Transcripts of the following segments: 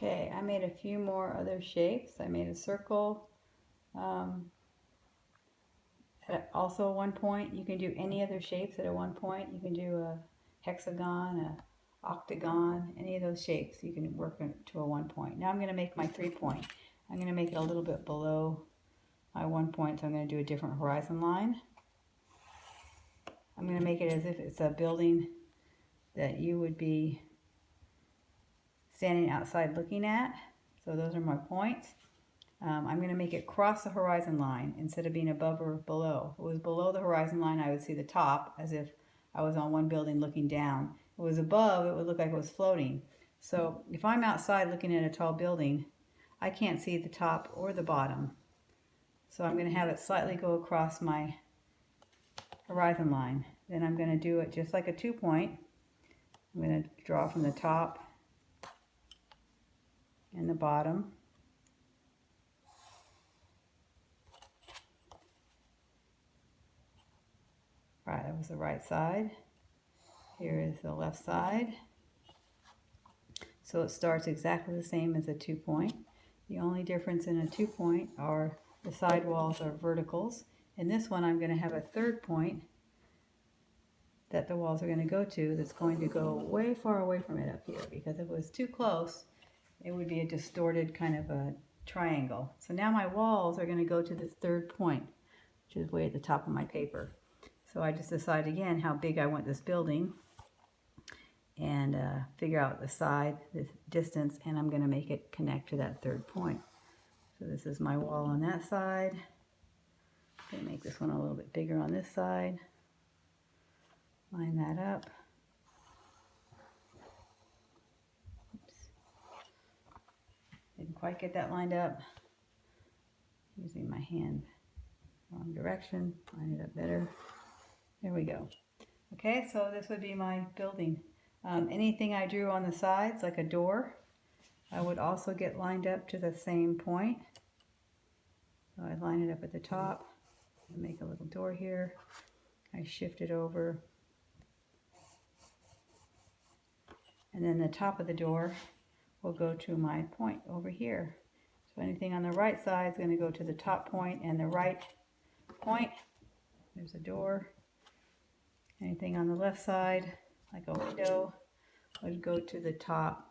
Okay, I made a few more other shapes. I made a circle, at also one point. You can do any other shapes at a one point. You can do a hexagon, a octagon, any of those shapes you can work to a one point. Now I'm going to make my 3 point. I'm going to make it a little bit below my 1 point, so I'm going to do a different horizon line. I'm going to make it as if it's a building that you would be standing outside looking at. So those are my points. I'm going to make it cross the horizon line instead of being above or below. If it was below the horizon line, I would see the top as if I was on one building looking down. If it was above, it would look like it was floating. So if I'm outside looking at a tall building, I can't see the top or the bottom. So I'm going to have it slightly go across my horizon line. Then I'm going to do it just like a 2 point. I'm going to draw from the top and the bottom. Right, that was the right side. Here is the left side. So it starts exactly the same as a 2 point. The only difference in a 2 point are the side walls are verticals. In this one, I'm going to have a 3rd point that the walls are going to go to that's going to go way far away from it up here, because if it was too close, it would be a distorted kind of a triangle. So now my walls are going to go to this 3rd point, which is way at the top of my paper. So I just decide again how big I want this building and figure out the side, the distance, and I'm going to make it connect to that 3rd point. So this is my wall on that side. I'm going to make this one a little bit bigger on this side. Line that up. Oops. Didn't quite get that lined up. Using my hand wrong direction. Line it up better. There we go. Okay, so this would be my building. Anything I drew on the sides, like a door, I would also get lined up to the same point. So I line it up at the top. I make a little door here. I shift it over. And then the top of the door will go to my point over here. So anything on the right side is going to go to the top point and the right point. There's a door. Anything on the left side, like a window, would go to the top.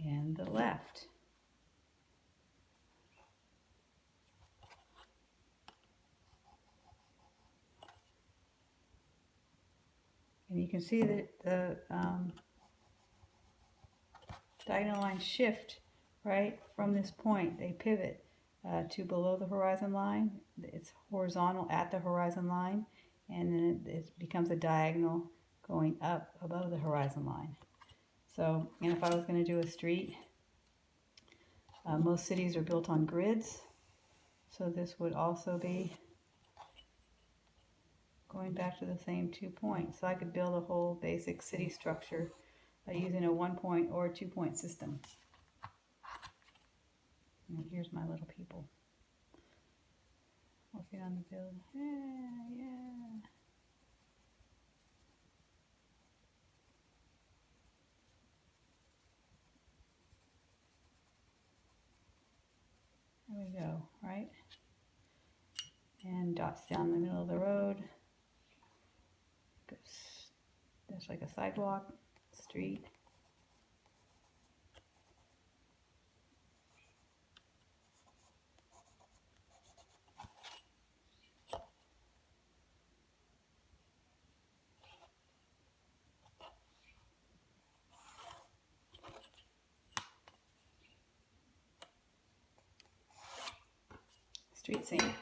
And the left. And you can see that the diagonal lines shift right from this point. They pivot to below the horizon line. It's horizontal at the horizon line, and then it becomes a diagonal going up above the horizon line. So, and if I was going to do a street, most cities are built on grids, so this would also be going back to the same 2 points. So I could build a whole basic city structure using a 1 point or a 2 point system. And here's my little people working on the build. Yeah. There we go, right? And dots down the middle of the road. That's like a sidewalk, street. Street scene.